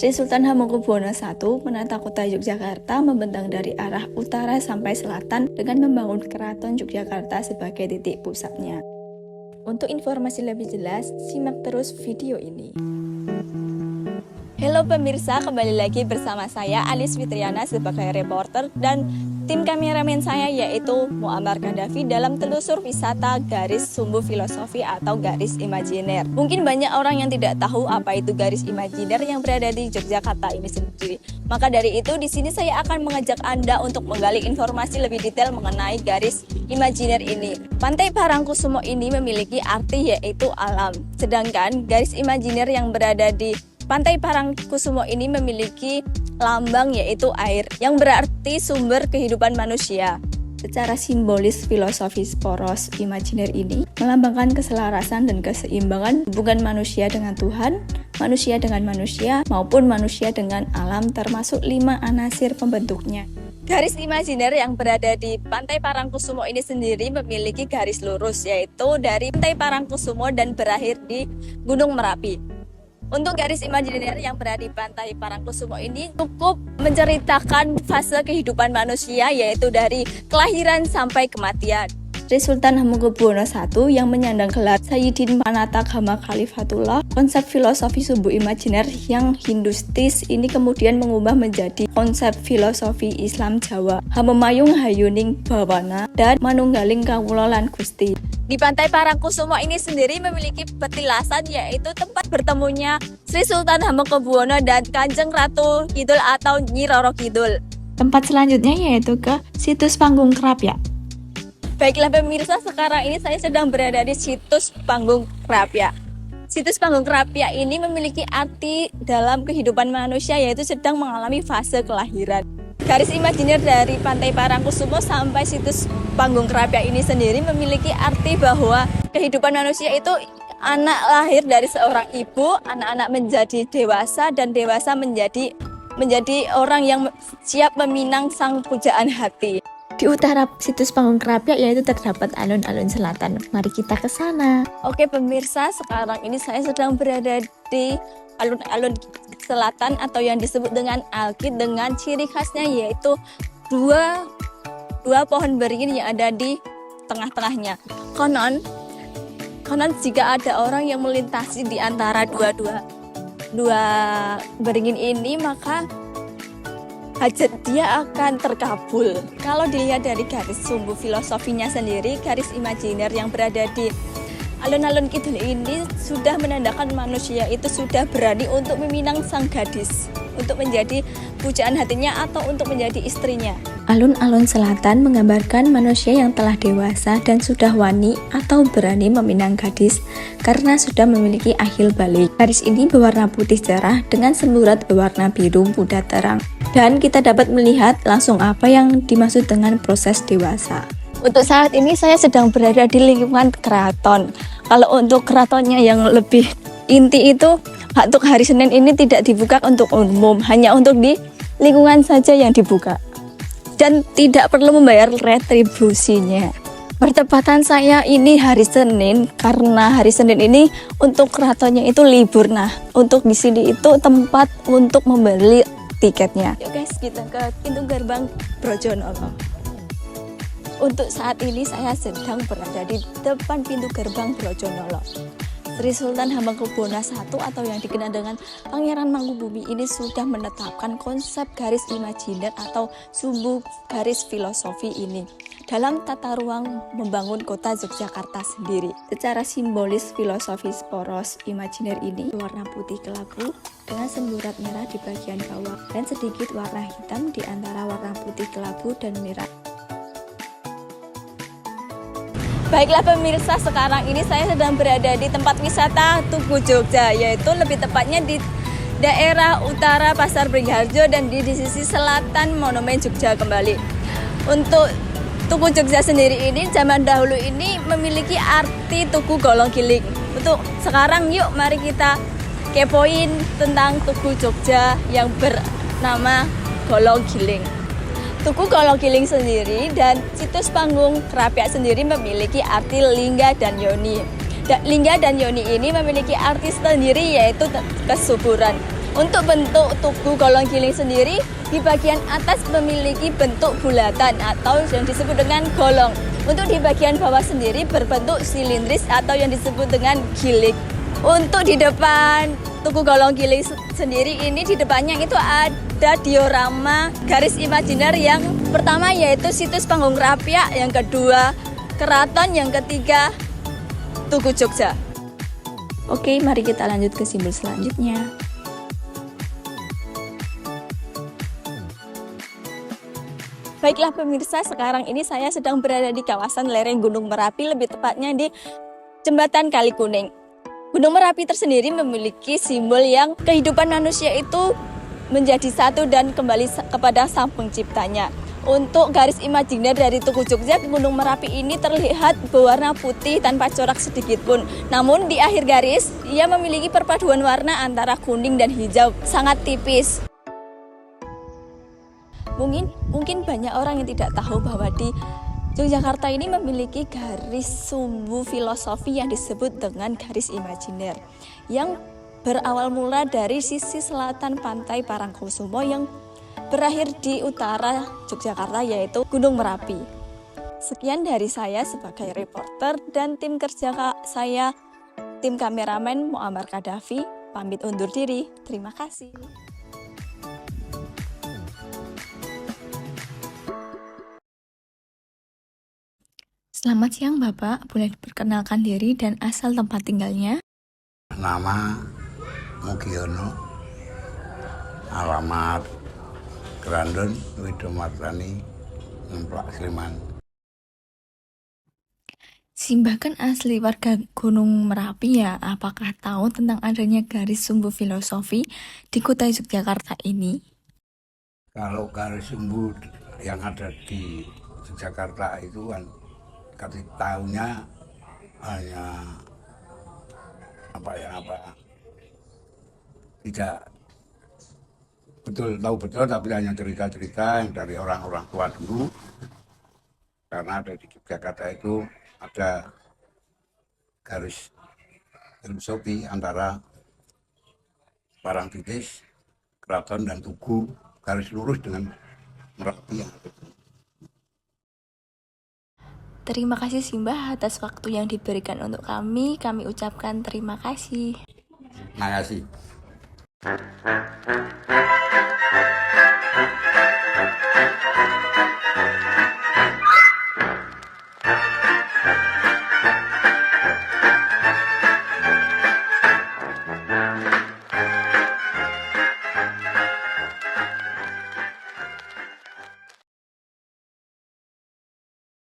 Sri Sultan Hamengkubuwono I menata kota Yogyakarta membentang dari arah utara sampai selatan dengan membangun keraton Yogyakarta sebagai titik pusatnya. Untuk informasi lebih jelas, simak terus video ini. Halo pemirsa, kembali lagi bersama saya Alis Fitriana sebagai reporter dan tim kameramen saya yaitu Muammar Gaddafi dalam telusur wisata Garis Sumbu Filosofi atau Garis Imajiner. Mungkin banyak orang yang tidak tahu apa itu Garis Imajiner yang berada di Yogyakarta ini sendiri. Maka dari itu di sini saya akan mengajak Anda untuk menggali informasi lebih detail mengenai Garis Imajiner ini. Pantai Parangkusumo ini memiliki arti yaitu alam. Sedangkan Garis Imajiner yang berada di Pantai Parangkusumo ini memiliki lambang yaitu air yang berarti sumber kehidupan manusia. Secara simbolis filosofis poros imajiner ini melambangkan keselarasan dan keseimbangan hubungan manusia dengan Tuhan, manusia dengan manusia, maupun manusia dengan alam termasuk 5 anasir pembentuknya. Garis imajiner yang berada di Pantai Parangkusumo ini sendiri memiliki garis lurus yaitu dari Pantai Parangkusumo dan berakhir di Gunung Merapi. Untuk garis imajiner yang berada di Pantai Parangkusumo ini cukup menceritakan fase kehidupan manusia yaitu dari kelahiran sampai kematian. Sri Sultan Hamengkubuwono I yang menyandang gelar Sayyidin Panatagama Khalifatullah, konsep filosofi sumbu imajiner yang hindustis ini kemudian mengubah menjadi konsep filosofi Islam Jawa, Hamemayung Hayuning Bawana dan Manunggaling Kawula lan Gusti. Di Pantai Parangkusumo ini sendiri memiliki petilasan yaitu tempat bertemunya Sri Sultan Hamengkubuwono dan Kanjeng Ratu Kidul atau Nyi Roro Kidul. Tempat selanjutnya yaitu ke situs Panggung Krapyak. Baiklah pemirsa, sekarang ini saya sedang berada di situs Panggung Krapyak. Situs Panggung Krapyak ini memiliki arti dalam kehidupan manusia yaitu sedang mengalami fase kelahiran. Garis imajiner dari Pantai Parangkusumo sampai situs Panggung Krapyak ini sendiri memiliki arti bahwa kehidupan manusia itu anak lahir dari seorang ibu, anak-anak menjadi dewasa dan dewasa menjadi orang yang siap meminang sang pujaan hati. Di utara situs Panggung Krapyak yaitu terdapat alun-alun selatan. Mari kita ke sana. Oke pemirsa, sekarang ini saya sedang berada di alun-alun selatan atau yang disebut dengan Alkit dengan ciri khasnya yaitu dua pohon beringin yang ada di tengah-tengahnya. Konon jika ada orang yang melintasi di antara dua beringin ini maka hajat dia akan terkabul. Kalau dilihat dari garis sumbu filosofinya sendiri, garis imajiner yang berada di alun-alun kidul ini sudah menandakan manusia itu sudah berani untuk meminang sang gadis, untuk menjadi pujaan hatinya atau untuk menjadi istrinya. Alun-alun selatan menggambarkan manusia yang telah dewasa dan sudah wani atau berani meminang gadis karena sudah memiliki akhil balik. Garis ini berwarna putih cerah dengan semburat berwarna biru muda terang. Dan kita dapat melihat langsung apa yang dimaksud dengan proses dewasa. Untuk saat ini saya sedang berada di lingkungan keraton. Kalau untuk keratonnya yang lebih inti itu, untuk hari Senin ini tidak dibuka untuk umum, hanya untuk di lingkungan saja yang dibuka. Dan tidak perlu membayar retribusinya. Bertepatan saya ini hari Senin, karena hari Senin ini untuk keratonnya itu libur. Nah, untuk di sini itu tempat untuk membeli tiketnya. Yuk guys, kita ke pintu gerbang Brojonolo. Untuk saat ini saya sedang berada di depan pintu gerbang Brojonolo. Sri Sultan Hamengkubuwono I atau yang dikenal dengan Pangeran Mangkubumi ini sudah menetapkan konsep garis imajiner atau sumbu garis filosofi ini dalam tata ruang membangun kota Yogyakarta sendiri. Secara simbolis filosofis poros imajiner ini warna putih kelabu dengan semburat merah di bagian bawah dan sedikit warna hitam di antara warna putih kelabu dan merah. Baiklah pemirsa, sekarang ini saya sedang berada di tempat wisata Tugu Jogja, yaitu lebih tepatnya di daerah utara Pasar Beringharjo dan di sisi selatan Monumen Jogja kembali. Untuk Tugu Jogja sendiri ini zaman dahulu ini memiliki arti Tugu Golong-Giling. Untuk sekarang yuk mari kita kepoin tentang Tugu Jogja yang bernama Golong-Giling. Tugu Golong-Giling sendiri dan situs Panggung Krapyak sendiri memiliki arti lingga dan yoni. Lingga dan yoni ini memiliki arti sendiri yaitu kesuburan. Untuk bentuk tugu Golong Giling sendiri, di bagian atas memiliki bentuk bulatan atau yang disebut dengan golong. Untuk di bagian bawah sendiri berbentuk silindris atau yang disebut dengan gilik. Untuk di depan Tugu Golong Giling sendiri ini, di depannya itu ada diorama garis imajiner yang pertama yaitu situs Panggung Krapyak, yang kedua keraton, yang ketiga Tugu Jogja. Oke, mari kita lanjut ke simbol selanjutnya. Baiklah pemirsa, sekarang ini saya sedang berada di kawasan lereng Gunung Merapi, lebih tepatnya di Jembatan Kali Kuning. Gunung Merapi tersendiri memiliki simbol yang kehidupan manusia itu menjadi satu dan kembali kepada Sang Penciptanya. Untuk garis imajiner dari Tugu Jogja ke Gunung Merapi ini terlihat berwarna putih tanpa corak sedikit pun. Namun di akhir garis, ia memiliki perpaduan warna antara kuning dan hijau, sangat tipis. Mungkin banyak orang yang tidak tahu bahwa di Yogyakarta ini memiliki garis sumbu filosofi yang disebut dengan garis imajiner, yang berawal mula dari sisi selatan pantai Parangkusumo yang berakhir di utara Yogyakarta, yaitu Gunung Merapi. Sekian dari saya sebagai reporter dan tim kerja saya, tim kameramen Muammar Kadafi, pamit undur diri. Terima kasih. Selamat siang Bapak, boleh diperkenalkan diri dan asal tempat tinggalnya? Nama Mugiono, alamat Grandon, Widomartani, Ngemplak, Sleman. Simbah kan asli warga Gunung Merapi ya, apakah tahu tentang adanya garis sumbu filosofi di kota Yogyakarta ini? Kalau garis sumbu yang ada di Yogyakarta itu kan kasih tahunya hanya tidak tahu betul, tapi hanya cerita-cerita yang dari orang-orang tua dulu. Karena ada di Yogyakarta itu ada garis filosofi antara Parangtritis, keraton dan tugu, garis lurus dengan Merapi yang ada. Terima kasih Simbah atas waktu yang diberikan untuk kami ucapkan terima kasih. Terima kasih.